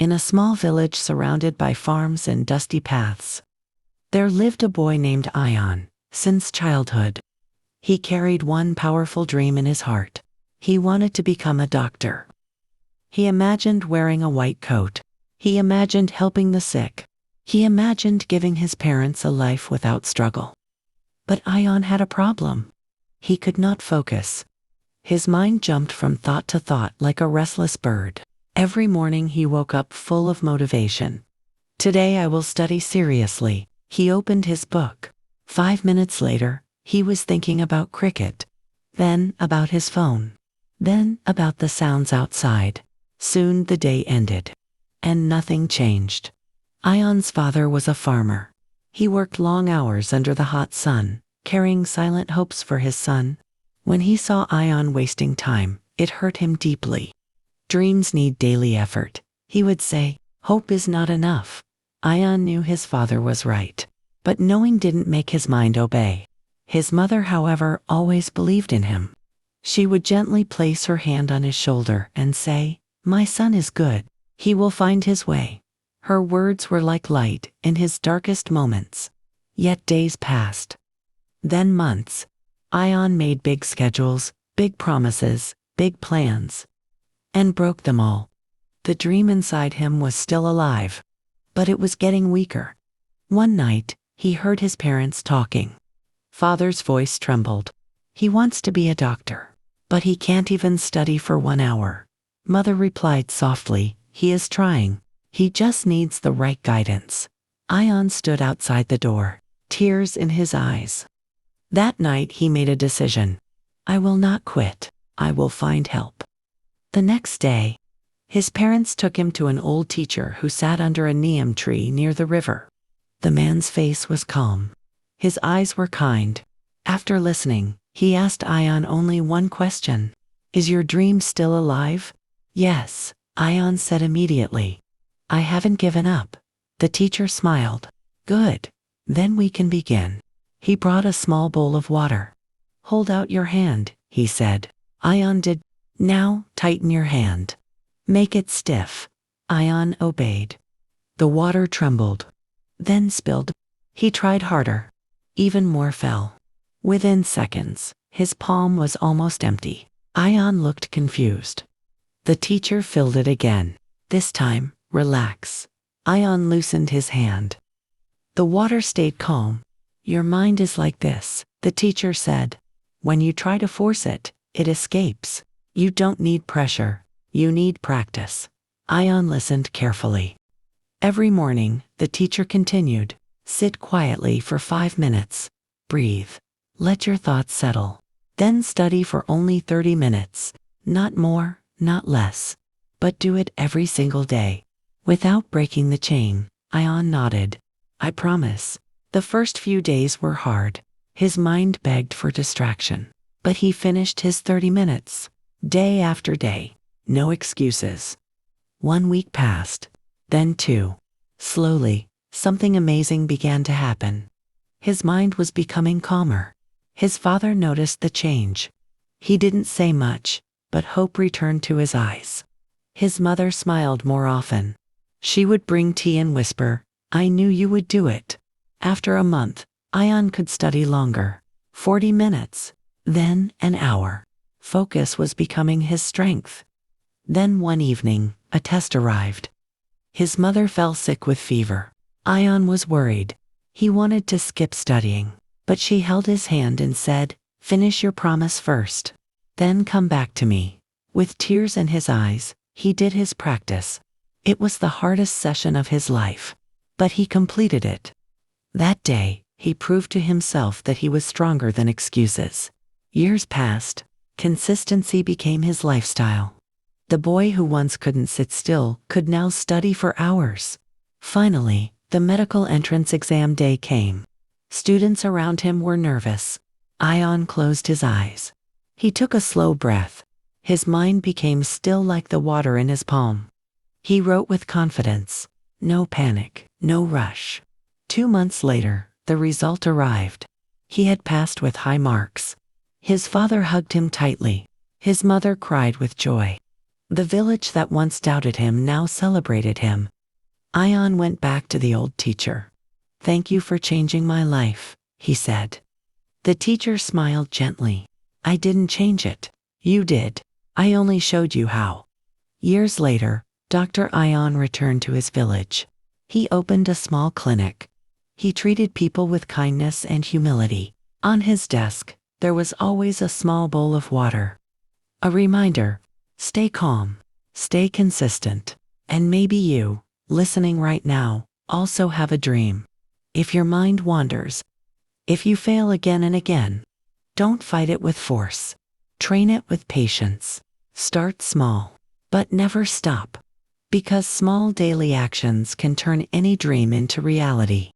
In a small village surrounded by farms and dusty paths, there lived a boy named Ion. Since childhood, he carried one powerful dream in his heart. He wanted to become a doctor. He imagined wearing a white coat. He imagined helping the sick. He imagined giving his parents a life without struggle. But Ion had a problem. He could not focus. His mind jumped from thought to thought like a restless bird. Every morning he woke up full of motivation. Today I will study seriously. He opened his book. 5 minutes later, he was thinking about cricket. Then about his phone. Then about the sounds outside. Soon the day ended. And nothing changed. Ion's father was a farmer. He worked long hours under the hot sun, carrying silent hopes for his son. When he saw Ion wasting time, it hurt him deeply. Dreams need daily effort, he would say. Hope is not enough. Ion knew his father was right. But knowing didn't make his mind obey. His mother, however, always believed in him. She would gently place her hand on his shoulder and say, "My son is good. He will find his way." Her words were like light in his darkest moments. Yet days passed. Then months. Ion made big schedules, big promises, big plans, and broke them all. The dream inside him was still alive, but it was getting weaker. One night, he heard his parents talking. Father's voice trembled. "He wants to be a doctor, but he can't even study for 1 hour." Mother replied softly, "He is trying. He just needs the right guidance." Ion stood outside the door, tears in his eyes. That night he made a decision. "I will not quit. I will find help." The next day, his parents took him to an old teacher who sat under a neem tree near the river. The man's face was calm. His eyes were kind. After listening, he asked Ion only one question. "Is your dream still alive?" "Yes," Ion said immediately. "I haven't given up." The teacher smiled. "Good. Then we can begin." He brought a small bowl of water. "Hold out your hand," he said. Ion did. "Now, tighten your hand. Make it stiff." Ion obeyed. The water trembled, then spilled. He tried harder. Even more fell. Within seconds, his palm was almost empty. Ion looked confused. The teacher filled it again. "This time, relax." Ion loosened his hand. The water stayed calm. "Your mind is like this," the teacher said. "When you try to force it, it escapes. You don't need pressure. You need practice." Ion listened carefully. Every morning, the teacher continued. "Sit quietly for 5 minutes. Breathe. Let your thoughts settle. Then study for only 30 minutes. Not more, not less. But do it every single day." Without breaking the chain, Ion nodded. "I promise." The first few days were hard. His mind begged for distraction. But he finished his 30 minutes. Day after day. No excuses. 1 week passed. Then 2. Slowly, something amazing began to happen. His mind was becoming calmer. His father noticed the change. He didn't say much, but hope returned to his eyes. His mother smiled more often. She would bring tea and whisper, "I knew you would do it." After a month, Ion could study longer. 40 minutes. Then an hour. Focus was becoming his strength. Then one evening, a test arrived. His mother fell sick with fever. Ion was worried. He wanted to skip studying, but she held his hand and said, "Finish your promise first. Then come back to me." With tears in his eyes, he did his practice. It was the hardest session of his life, but he completed it. That day, he proved to himself that he was stronger than excuses. Years passed. Consistency became his lifestyle. The boy who once couldn't sit still could now study for hours. Finally, the medical entrance exam day came. Students around him were nervous. Ion closed his eyes. He took a slow breath. His mind became still like the water in his palm. He wrote with confidence. No panic, no rush. 2 months later, the result arrived. He had passed with high marks. His father hugged him tightly. His mother cried with joy. The village that once doubted him now celebrated him. Ion went back to the old teacher. "Thank you for changing my life," he said. The teacher smiled gently. "I didn't change it. You did. I only showed you how." Years later, Dr. Ion returned to his village. He opened a small clinic. He treated people with kindness and humility. On his desk, there was always a small bowl of water. A reminder: stay calm, stay consistent, and maybe you, listening right now, also have a dream. If your mind wanders, if you fail again and again, don't fight it with force. Train it with patience. Start small, but never stop. Because small daily actions can turn any dream into reality.